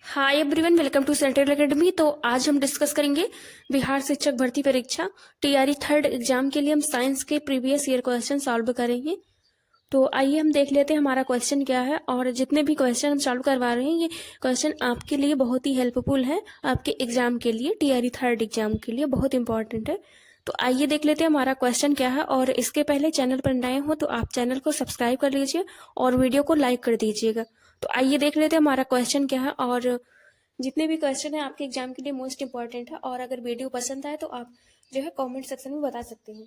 Hi everyone, welcome to Central Academy. तो आज हम डिस्कस करेंगे बिहार शिक्षक भर्ती परीक्षा टीआरई थर्ड एग्जाम के लिए हम साइंस के प्रीवियस ईयर क्वेश्चन सॉल्व करेंगे। तो आइए हम देख लेते हैं हमारा क्वेश्चन क्या है। और जितने भी क्वेश्चन हम सॉल्व करवा रहे हैं ये क्वेश्चन आपके लिए बहुत ही हेल्पफुल है, आपके एग्जाम के लिए, टीआरई थर्ड एग्जाम के लिए बहुत इंपॉर्टेंट है। तो आइए देख लेते हैं हमारा क्वेश्चन क्या है। और इसके पहले चैनल पर नए हो तो आप चैनल को सब्सक्राइब कर लीजिए और वीडियो को लाइक कर दीजिएगा। तो आइए देख लेते हैं हमारा क्वेश्चन क्या है। और जितने भी क्वेश्चन है आपके एग्जाम के लिए मोस्ट इंपॉर्टेंट है। और अगर वीडियो पसंद आए तो आप जो है कमेंट सेक्शन में बता सकते हैं।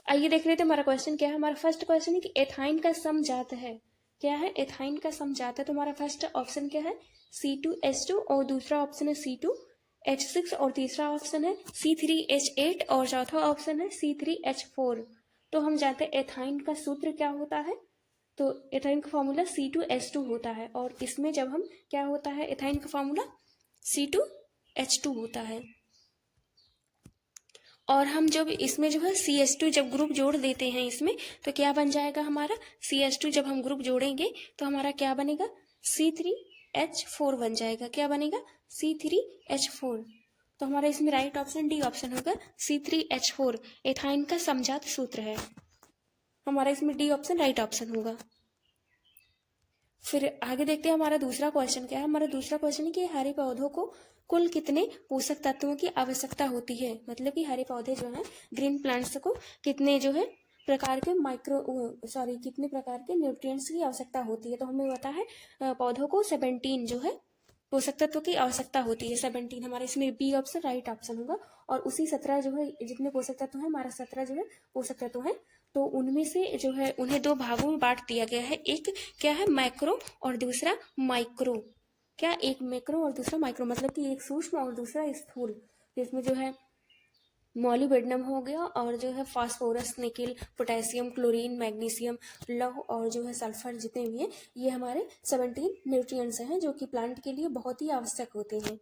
आइए देख लेते हैं हमारा क्वेश्चन क्या है। हमारा फर्स्ट क्वेश्चन है कि एथाइन का समजात है। क्या है? एथाइन का समजात है। तो हमारा फर्स्ट ऑप्शन क्या है? C2H2 और दूसरा ऑप्शन है C2H6 और तीसरा ऑप्शन है C3H8 और चौथा ऑप्शन है C3H4। तो हम जानते हैं एथाइन का सूत्र क्या होता है। तो एथाइन का फॉर्मूला C2H2 होता है। और इसमें जब हम क्या होता है, एथाइन का फॉर्मूला C2H2 होता है। और हम जब इसमें जो है CH2 जब ग्रुप जोड़ देते हैं इसमें तो क्या बन जाएगा हमारा? CH2 जब हम ग्रुप जोड़ेंगे तो हमारा क्या बनेगा? C3H4 बन जाएगा। क्या बनेगा? C3H4। तो हमारा इसमें राइट ऑप्शन डी ऑप्शन होगा, C3H4 एथाइन का समजात सूत्र है। हमारा इसमें डी ऑप्शन राइट ऑप्शन होगा। फिर आगे देखते हैं हमारा दूसरा क्वेश्चन क्या है। हमारा दूसरा क्वेश्चन है कि हरे पौधों को कुल कितने पोषक तत्वों की आवश्यकता होती है। मतलब कि हरे पौधे जो है, ग्रीन प्लांट्स को कितने जो है प्रकार के कितने प्रकार के न्यूट्रिएंट्स की आवश्यकता होती है। तो हमें पता है पौधों को 17 जो है पोषक तत्व की आवश्यकता होती है। 17 हमारे इसमें बी ऑप्शन राइट ऑप्शन होगा। और उसी 17 जो है जितने पोषक तत्व है, हमारा 17 जो है पोषक तत्व है। तो उनमें से जो है उन्हें दो भागों में बांट दिया गया है। एक क्या है? मैक्रो और दूसरा माइक्रो। क्या? एक मैक्रो और दूसरा माइक्रो, मतलब कि एक सूक्ष्म और दूसरा स्थूल। जिसमें जो है मॉलिब्डेनम हो गया और जो है phosphorus, nickel, potassium, chlorine, magnesium, लौह और जो है सल्फर, जितने भी हैं ये हमारे 17 न्यूट्रिएंट्स हैं जो कि प्लांट के लिए बहुत ही आवश्यक होते हैं।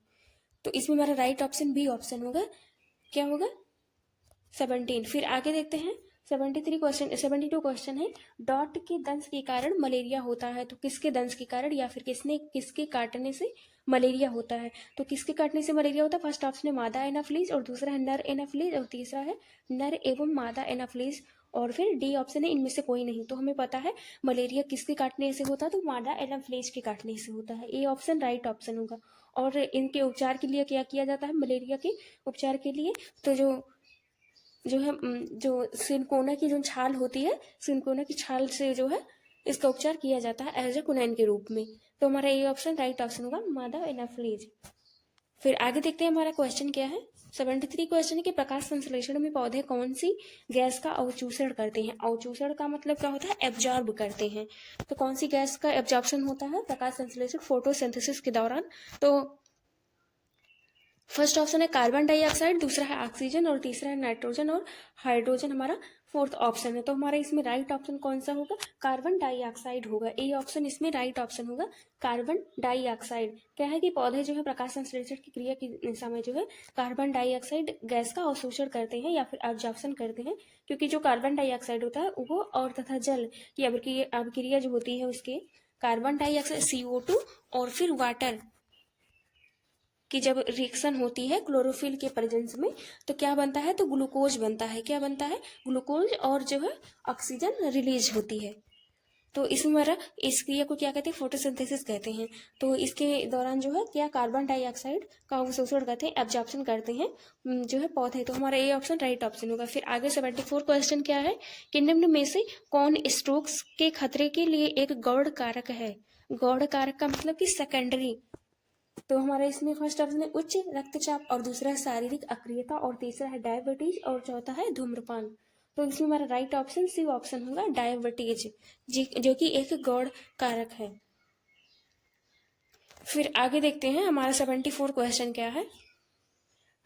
तो इसमें हमारा राइट ऑप्शन बी ऑप्शन होगा। क्या होगा? 17। फिर आगे देखते हैं 72 क्वेश्चन है। डॉट के दंश के कारण मलेरिया होता है। तो किसके दंश के कारण या फिर किसके काटने से मलेरिया होता है। तो किसके काटने से मलेरिया होता है? फर्स्ट ऑप्शन है मादा एनाफ्लीज और दूसरा है नर एनाफ्लीज और तीसरा है नर एवं मादा एनाफ्लीज और फिर डी ऑप्शन है इनमें से कोई नहीं। तो हमें पता है मलेरिया किसके काटने से होता है, तो मादा एनाफ्लीज के काटने से होता है। ए ऑप्शन राइट ऑप्शन होगा। और इनके उपचार के लिए क्या किया जाता है? मलेरिया के उपचार के लिए तो जो सिनकोना की जो छाल होती है, सिनकोना की छाल से जो है इसका उपचार किया जाता है एज ए कुनैन के रूप में। तो हमारा ये ऑप्शन राइट ऑप्शन होगा, मादा एनाफ्लीज। फिर आगे देखते हैं हमारा क्वेश्चन क्या है। 73 क्वेश्चन है कि प्रकाश संश्लेषण में पौधे कौन सी गैस का अवचूषण करते हैं। अवचूषण का मतलब क्या होता है? एब्जॉर्ब करते हैं। तो कौन सी गैस का एब्जॉर्प्शन होता है प्रकाश संश्लेषण फोटोसिंथेसिस के दौरान? तो फर्स्ट ऑप्शन है कार्बन डाइऑक्साइड, दूसरा है ऑक्सीजन और तीसरा है नाइट्रोजन और हाइड्रोजन हमारा फोर्थ ऑप्शन है। तो हमारा इसमें राइट ऑप्शन कौन सा होगा? कार्बन डाइऑक्साइड होगा। ए ऑप्शन इसमें राइट ऑप्शन होगा, कार्बन डाइऑक्साइड। क्या है कि पौधे जो है प्रकाश संश्लेषण की क्रिया के समय जो है कार्बन डाइऑक्साइड गैस का अवशोषण करते हैं या फिर एब्जॉर्प्शन करते हैं। क्योंकि जो कार्बन डाइऑक्साइड होता है वो और तथा जल की अभिक्रिया जो होती है उसके कार्बन डाइऑक्साइड CO2 और फिर वाटर कि जब रिएक्शन होती है क्लोरोफिल के प्रेजेंस में तो क्या बनता है? तो ग्लूकोज बनता है। क्या बनता है? ग्लूकोज और जो है ऑक्सीजन रिलीज होती है। तो इसमें हमारा इस क्रिया को क्या कहते हैं? फोटोसिंथेसिस कहते हैं। तो इसके दौरान जो है क्या कार्बन डाइऑक्साइड का अवशोषण करते हैं, एब्जॉर्प्शन करते हैं जो है पौधे। तो हमारा ए ऑप्शन राइट ऑप्शन होगा। फिर आगे 74 क्वेश्चन क्या है कि निम्न में से कौन स्ट्रोक्स के खतरे के लिए एक गौड़ कारक है। गौड़ कारक का मतलब कि सेकेंडरी। तो हमारा इसमें फर्स्ट ऑप्शन है उच्च रक्तचाप और दूसरा है शारीरिक अक्रियता और तीसरा है डायबिटीज और चौथा है धूम्रपान। तो इसमें हमारा राइट ऑप्शन सी ऑप्शन होगा, डायबिटीज, जो कि एक गौड़ कारक है। फिर आगे देखते हैं हमारा 74 क्वेश्चन क्या है।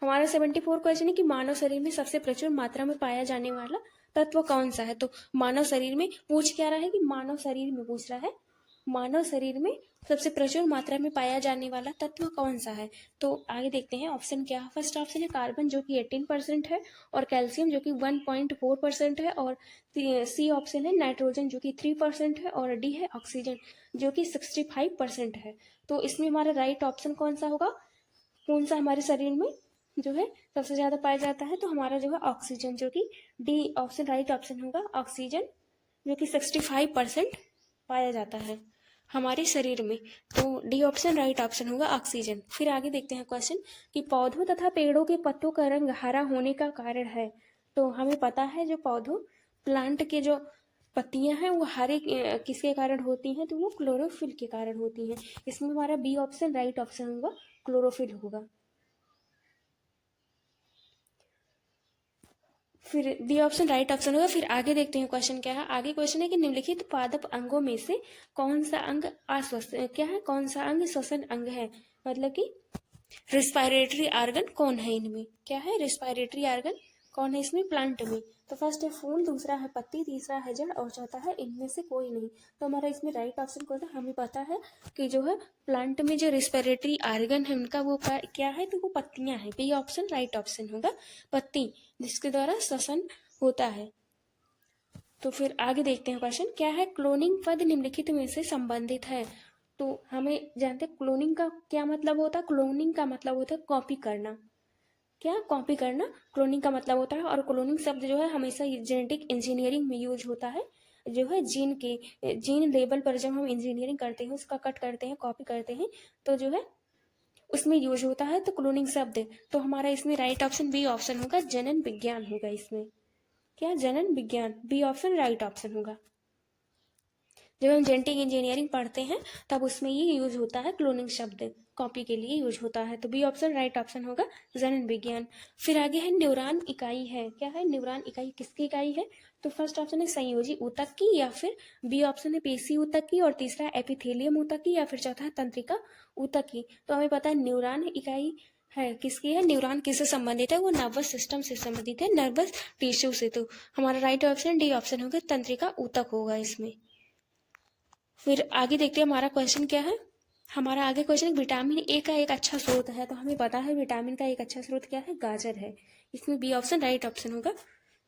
हमारा 74 क्वेश्चन है कि मानव शरीर में सबसे प्रचुर मात्रा में पाया जाने वाला तत्व कौन सा है। तो मानव शरीर में पूछ क्या रहा है कि मानव शरीर में पूछ रहा है मानव शरीर में सबसे प्रचुर मात्रा में पाया जाने वाला तत्व कौन सा है? तो आगे देखते हैं ऑप्शन क्या है। फर्स्ट ऑप्शन है कार्बन जो कि 18% है, और कैल्शियम जो कि 1.4% है, और सी ऑप्शन है नाइट्रोजन जो कि 3% है, और डी है ऑक्सीजन जो कि 65% है। तो इसमें हमारा राइट ऑप्शन कौन सा होगा? कौन सा हमारे शरीर में जो है सबसे ज्यादा पाया जाता है? तो हमारा जो है ऑक्सीजन, जो कि डी ऑप्शन राइट ऑप्शन होगा, ऑक्सीजन जो कि 65% पाया जाता है हमारे शरीर में। तो डी ऑप्शन राइट ऑप्शन होगा, ऑक्सीजन। फिर आगे देखते हैं क्वेश्चन कि पौधों तथा पेड़ों के पत्तों का रंग हरा होने का कारण है। तो हमें पता है जो पौधों प्लांट के जो पत्तियां हैं वो हरे किसके कारण होती हैं? तो वो क्लोरोफिल के कारण होती हैं। इसमें हमारा बी ऑप्शन राइट ऑप्शन होगा, क्लोरोफिल होगा। फिर बी ऑप्शन राइट ऑप्शन होगा। फिर आगे देखते हैं क्वेश्चन क्या है। आगे क्वेश्चन है कि निम्नलिखित पादप अंगों में से कौन सा अंग आश्वसन क्या है? कौन सा अंग श्वसन अंग है? मतलब कि रेस्पिरेटरी ऑर्गन कौन है इनमें? क्या है रेस्पिरेटरी ऑर्गन कौन है इसमें प्लांट में? तो फर्स्ट है फूल, दूसरा है पत्ती, तीसरा है जड़, और चौथा है इनमें से कोई नहीं। तो हमारा इसमें राइट ऑप्शन कौन है? हमें पता है कि जो है प्लांट में जो रेस्पिरेटरी ऑर्गन है उनका वो क्या है? तो वो पत्तियां हैं। बी ऑप्शन राइट ऑप्शन होगा, पत्ती, जिसके द्वारा श्वसन होता है। तो फिर आगे देखते हैं क्वेश्चन क्या है। क्लोनिंग पद निम्नलिखित में से संबंधित है। तो हमें जानते हैं क्लोनिंग का क्या मतलब होता है। क्लोनिंग का मतलब होता है कॉपी करना। क्या? कॉपी करना क्लोनिंग का मतलब होता है। और क्लोनिंग शब्द जो है हमेशा जेनेटिक इंजीनियरिंग में यूज होता है। जो है जीन लेवल पर जब हम इंजीनियरिंग करते हैं, उसका कट करते हैं, कॉपी करते हैं, तो जो है उसमें यूज होता है तो क्लोनिंग शब्द। तो हमारा इसमें राइट ऑप्शन बी ऑप्शन होगा, जनन विज्ञान होगा इसमें। क्या? जनन विज्ञान, बी ऑप्शन राइट ऑप्शन होगा। जब हम जेनेटिक इंजीनियरिंग पढ़ते हैं तब उसमें ये यूज होता है, क्लोनिंग शब्द कॉपी के लिए यूज होता है। तो बी ऑप्शन राइट ऑप्शन होगा, जनन विज्ञान। फिर आगे है न्यूरॉन इकाई है। क्या है? न्यूरॉन इकाई किसकी इकाई है? तो फर्स्ट ऑप्शन है संयोजी ऊतक की, या फिर बी ऑप्शन है पेशी ऊतक की, और तीसरा एपिथेलियम ऊतक की, या फिर चौथा है तंत्रिका ऊतक की। तो हमें पता है न्यूरॉन इकाई है किसकी है? न्यूरॉन किससे संबंधित है? वो नर्वस सिस्टम से संबंधित है, नर्वस टिश्यू से। तो हमारा राइट ऑप्शन डी ऑप्शन होगा, तंत्रिका ऊतक होगा इसमें। फिर आगे देखते हैं हमारा क्वेश्चन क्या है। हमारा आगे क्वेश्चन विटामिन ए का एक अच्छा स्रोत है। तो हमें पता है विटामिन का एक अच्छा स्रोत क्या है? गाजर है। इसमें बी ऑप्शन राइट ऑप्शन होगा,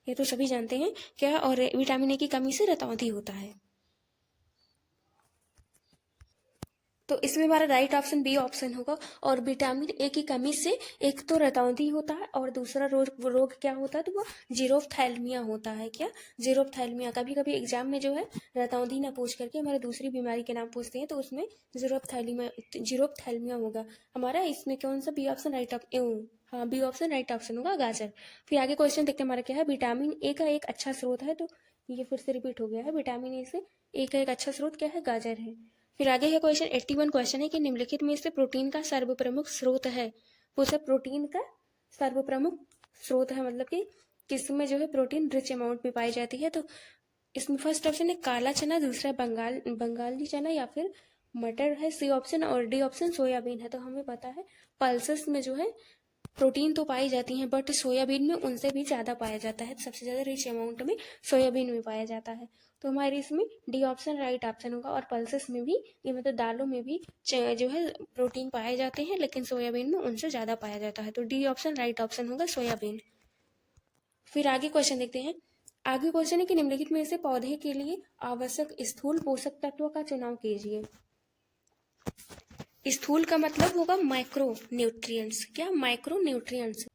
ये तो सभी जानते हैं क्या। और विटामिन ए की कमी से रतौंधी होता है। तो इसमें हमारा राइट ऑप्शन बी ऑप्शन होगा। और विटामिन ए की कमी से एक तो रतौंधी होता है, और दूसरा रोग क्या होता है? तो वो जीरोफ्थैल्मिया होता है। क्या? जीरोफ्थैल्मिया। कभी कभी एग्जाम में जो है रतौंधी ना पूछ करके हमारे दूसरी बीमारी के नाम पूछते हैं, तो उसमें जीरोफ्थैल्मिया होगा हमारा। इसमें कौन सा? बी ऑप्शन राइट ऑप्शन, हाँ बी ऑप्शन राइट ऑप्शन होगा, गाजर। फिर आगे क्वेश्चन देखते हैं हमारा क्या है। विटामिन ए का एक अच्छा स्रोत है। तो ये फिर से रिपीट हो गया है, विटामिन ए का एक अच्छा स्रोत क्या है? गाजर है। फिर आगे है क्वेश्चन 81 क्वेश्चन है कि निम्नलिखित में से प्रोटीन का सर्वप्रमुख स्रोत है। वो सब प्रोटीन का सर्वप्रमुख स्रोत है, मतलब कि किसमें जो है प्रोटीन रिच अमाउंट में पाई जाती है। तो इसमें फर्स्ट ऑप्शन है काला चना, दूसरा बंगाली चना, या फिर मटर है, सी ऑप्शन, और डी ऑप्शन सोयाबीन है। तो हमें पता है पल्सेस में जो है प्रोटीन तो पाई जाती हैं, बट सोयाबीन में उनसे भी ज़्यादा पाया जाता है। सबसे ज़्यादा रिच अमाउंट में सोयाबीन में पाया जाता है। तो हमारे इसमें डी ऑप्शन राइट ऑप्शन होगा। और पल्सेस में भी, ये मतलब दालों में भी जो है प्रोटीन पाए जाते हैं, लेकिन सोयाबीन में उनसे ज़्यादा पाया जाता है। तो डी ऑप्शन राइट ऑप्शन होगा, सोयाबीन। फिर आगे क्वेश्चन देखते हैं। आगे क्वेश्चन है कि निम्नलिखित में से पौधे के लिए आवश्यक स्थूल पोषक तत्वों का चुनाव कीजिए। स्थूल का मतलब होगा माइक्रो न्यूट्रिएंट्स। क्या? Micro nutrients.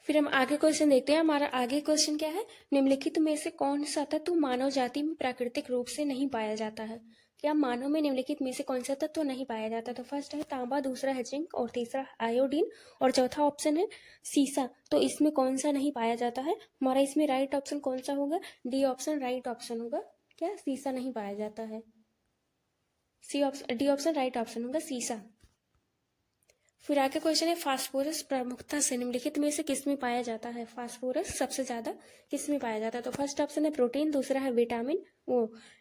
फिर हम आगे क्वेश्चन देखते हैं। हमारा आगे क्वेश्चन क्या है। निम्नलिखित में से कौन सा तत्व मानव जाति में प्राकृतिक रूप से नहीं पाया जाता है? क्या मानव में निम्नलिखित में से कौन सा तत्व नहीं पाया जाता? तो फर्स्ट है तांबा, दूसरा है जिंक, और तीसरा आयोडीन, और चौथा ऑप्शन है सीसा। तो इसमें कौन सा नहीं पाया जाता है? हमारा इसमें राइट ऑप्शन कौन सा होगा? डी ऑप्शन राइट ऑप्शन होगा। क्या? सीसा नहीं पाया जाता है। C option, D option right option होगा, सीसा। फिर आगे क्वेश्चन है फास्फोरस प्रमुखता से निम्नलिखित में से किस में पाया जाता है? फास्फोरस सबसे ज्यादा किस में पाया जाता है? तो फर्स्ट ऑप्शन है प्रोटीन, दूसरा है विटामिन,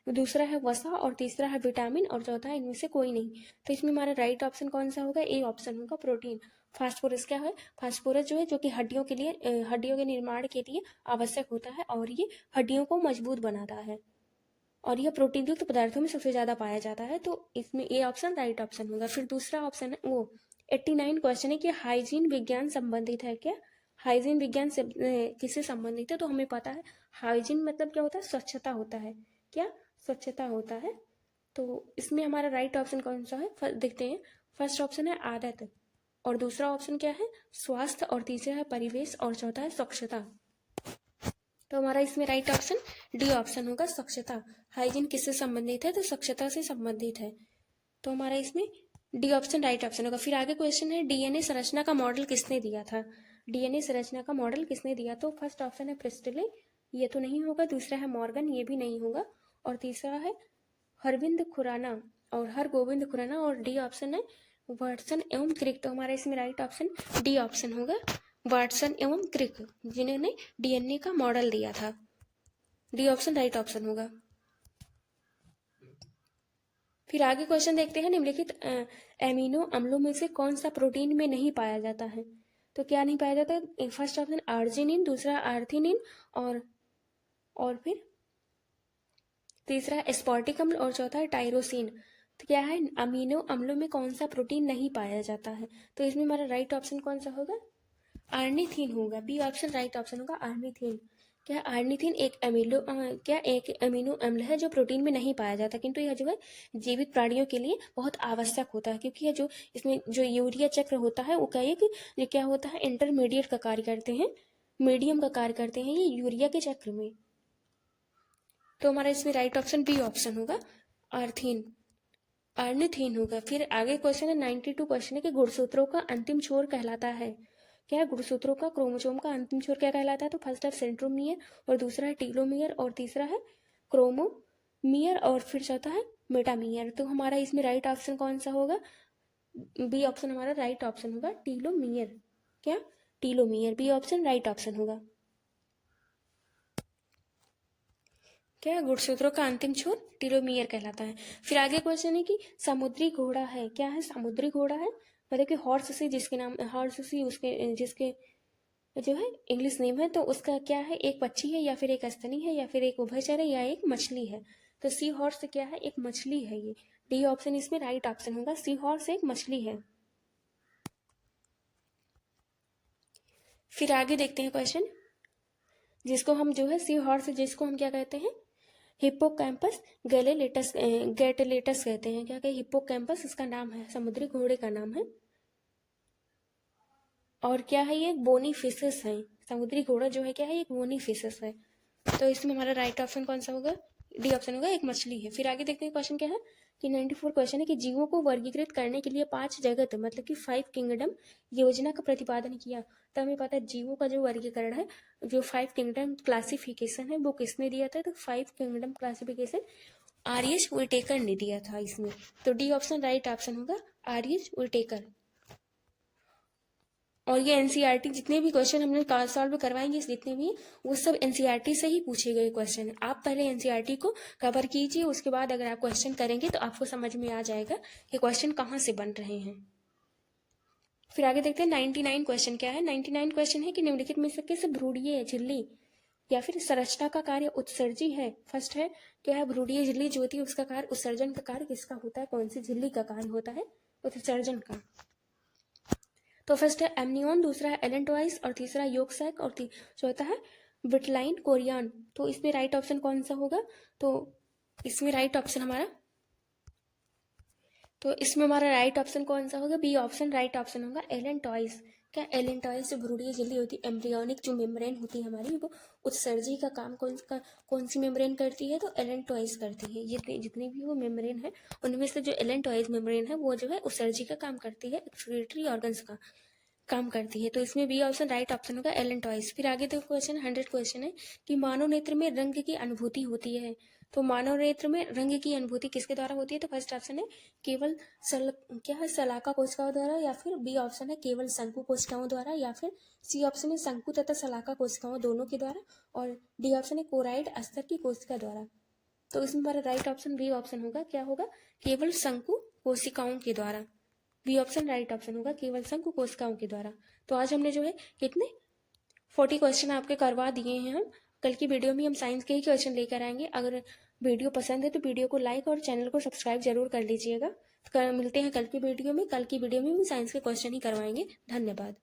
दूसरा है वसा, और तीसरा है विटामिन, और चौथा है इनमें से कोई नहीं। तो इसमें हमारा राइट ऑप्शन कौन सा होगा? ए ऑप्शन होगा, प्रोटीन। फास्फोरस क्या है? फास्फोरस जो है जो कि हड्डियों के लिए हड्डियों के निर्माण के लिए आवश्यक होता है और ये हड्डियों को मजबूत बनाता है और यह प्रोटीन युक्त पदार्थों में सबसे ज़्यादा पाया जाता है। तो इसमें ए ऑप्शन राइट ऑप्शन होगा। फिर दूसरा ऑप्शन है वो 89 क्वेश्चन है कि हाइजीन विज्ञान संबंधित है क्या? हाइजीन विज्ञान से किससे संबंधित है? तो हमें पता है हाइजीन मतलब क्या होता है? स्वच्छता होता है। क्या? स्वच्छता होता है। तो इसमें हमारा राइट ऑप्शन कौन सा है देखते हैं। फर्स्ट ऑप्शन है आदत और दूसरा ऑप्शन क्या है? स्वास्थ्य और तीसरा है परिवेश और चौथा है स्वच्छता। तो हमारा इसमें राइट ऑप्शन डी ऑप्शन होगा, स्वच्छता। हाइजीन किससे संबंधित है? तो स्वच्छता से संबंधित है। तो हमारा इसमें डी ऑप्शन राइट ऑप्शन होगा। फिर आगे क्वेश्चन है डीएनए संरचना का मॉडल किसने दिया था? डीएनए संरचना का मॉडल किसने दिया? तो फर्स्ट ऑप्शन है प्रिस्टले, ये तो नहीं होगा। दूसरा है मॉर्गन, ये भी नहीं होगा। और तीसरा है हरविंद खुराना और हरगोविंद खुराना। और डी ऑप्शन है वाटसन एवं क्रिक। तो हमारा इसमें राइट ऑप्शन डी ऑप्शन होगा, वाटसन एवं क्रिक, जिन्होंने डीएनए का मॉडल दिया था। डी ऑप्शन राइट ऑप्शन होगा। फिर आगे क्वेश्चन देखते हैं निम्नलिखित एमिनो अम्लों में से कौन सा प्रोटीन में नहीं पाया जाता है? तो क्या नहीं पाया जाता? फर्स्ट ऑप्शन आर्जिनिन, दूसरा आर्थिनिन और फिर तीसरा एस्पार्टिक अम्ल और चौथा है टाइरोसिन। तो क्या है? अमीनो अम्लों में कौन सा प्रोटीन नहीं पाया जाता है? तो इसमें हमारा राइट ऑप्शन कौन सा होगा? आर्निथिन होगा। बी ऑप्शन राइट ऑप्शन होगा, आर्निथिन। क्या आर्निथिन एक अमीनो अम्ल है जो प्रोटीन में नहीं पाया जाता, किंतु यह जो है जीवित प्राणियों के लिए बहुत आवश्यक होता है, क्योंकि यह जो इसमें जो यूरिया चक्र होता है वो क्या होता है? इंटरमीडिएट का कार्य करते हैं, मीडियम का कार्य करते हैं ये यूरिया के चक्र में। तो हमारा इसमें राइट ऑप्शन बी ऑप्शन होगा, आर्निथिन होगा। फिर आगे क्वेश्चन है 92 क्वेश्चन है कि गुणसूत्रों का अंतिम छोर कहलाता है क्या? गुणसूत्रों का क्रोमोसोम का अंतिम छोर क्या कहलाता है? तो फर्स्ट है सेंट्रोमियर और दूसरा है टीलोमियर और तीसरा है क्रोमोमियर और फिर चौथा है मेटामियर। तो हमारा इसमें राइट ऑप्शन कौन सा होगा? बी ऑप्शन हमारा राइट ऑप्शन होगा, टीलोमियर। क्या? Telomere. B option right option होगा। क्या? गुणसूत्रों का अंतिम छोर टीलोमियर कहलाता है। फिर आगे क्वेश्चन है कि समुद्री घोड़ा है क्या? है समुद्री घोड़ा है मतलब कि हॉर्स से उसके जिसके जो है इंग्लिश नेम है, तो उसका क्या है? एक पक्षी है या फिर एक स्तनी है या फिर एक उभयचर है या एक मछली है? तो सी हॉर्स क्या है? एक मछली है ये। डी ऑप्शन इसमें राइट ऑप्शन होगा, सी हॉर्स एक मछली है। फिर आगे देखते हैं क्वेश्चन, जिसको हम जो है सी हॉर्स जिसको हम क्या कहते हैं? हिप्पोकैम्पस गैटेलेटस कहते हैं। क्या कहे? हिप्पोकैम्पस इसका नाम है, समुद्री घोड़े का नाम है। और क्या है? ये बोनी फिशेस है। समुद्री घोड़ा जो है क्या है? एक बोनी फिशेस है। तो इसमें हमारा राइट ऑप्शन कौन सा होगा? डी ऑप्शन होगा, एक मछली है। फिर आगे देखते हैं क्वेश्चन क्या है कि 94 क्वेश्चन है कि जीवों को वर्गीकृत करने के लिए 5 जगत मतलब कि 5 किंगडम योजना का प्रतिपादन किया। तो हमें पता है जीवों का जो वर्गीकरण है, जो 5 किंगडम क्लासिफिकेशन है, वो किसने दिया था? तो 5 किंगडम क्लासिफिकेशन आर्यस विटेकर ने दिया था इसमें। तो डी ऑप्शन राइट ऑप्शन होगा, आर्यस विटेकर। और ये एनसीईआरटी जितने भी क्वेश्चन हमने सॉल्व करवाएंगे जितने भी, वो सब एनसीईआरटी से ही पूछे गए क्वेश्चन। आप पहले एनसीईआरटी को कवर कीजिए, उसके बाद अगर आप क्वेश्चन करेंगे तो आपको समझ में आ जाएगा कि क्वेश्चन कहाँ से बन रहे हैं। फिर आगे देखते हैं 99 क्वेश्चन क्या है। 99 क्वेश्चन है कि निम्नलिखित में से किस भ्रूणीय झिल्ली या फिर संरचना का कार्य उत्सर्जी है? फर्स्ट है क्या है? भ्रूणीय झिल्ली जो होती है उसका कार्य उत्सर्जन का कार्य किसका होता है? कौन सी झिल्ली का कार्य होता है? उत्सर्जन का। तो फर्स्ट है एमनियन, दूसरा है एलेंटोइस और तीसरा योगसैक और चौथा है विटलाइन कोरियन। तो इसमें राइट ऑप्शन कौन सा होगा? तो इसमें राइट ऑप्शन हमारा राइट ऑप्शन कौन सा होगा? बी ऑप्शन राइट ऑप्शन होगा, एलेंटोइस। क्या? एलेंटोइस जो भ्रूणीय झिल्ली होती है, एम्ब्रियोनिक जो मेम्ब्रेन होती है हमारी, वो उत्सर्जी का काम कौन सी मेम्ब्रेन करती है? तो एलेंटोइस करती है। ये जितनी भी वो मेम्ब्रेन है उनमें से जो एलेंटोइस मेम्ब्रेन है वो जो है उत्सर्जी का काम करती है, एक्सक्रीटरी ऑर्गन्स का काम करती है। तो इसमें बी ऑप्शन राइट ऑप्शन होगा, एलेंटोइस। फिर आगे देखो क्वेश्चन 100 क्वेश्चन है कि मानव नेत्र में रंग की अनुभूति होती है। तो मानव नेत्र में रंग की अनुभूति किसके द्वारा होती है? तो फर्स्ट ऑप्शन है केवल शलाका कोशिकाओं द्वारा, या फिर बी ऑप्शन है केवल शंकु कोशिकाओं द्वारा, या फिर सी ऑप्शन है शंकु तथा शलाका कोशिकाओं दोनों के द्वारा, और डी ऑप्शन है कोराइड अस्तर की कोशिका द्वारा। तो इसमें हमारा राइट ऑप्शन बी ऑप्शन होगा, क्या होगा? केवल शंकु कोशिकाओं के द्वारा। बी ऑप्शन राइट ऑप्शन होगा, केवल शंकु कोशिकाओं के द्वारा। तो आज हमने जो है कितने 40 क्वेश्चन आपके करवा दिए हैं हम। कल की वीडियो में हम साइंस के ही क्वेश्चन लेकर आएंगे। अगर वीडियो पसंद है तो वीडियो को लाइक और चैनल को सब्सक्राइब जरूर कर लीजिएगा। मिलते हैं कल की वीडियो में। कल की वीडियो में भी साइंस के क्वेश्चन ही करवाएंगे। धन्यवाद।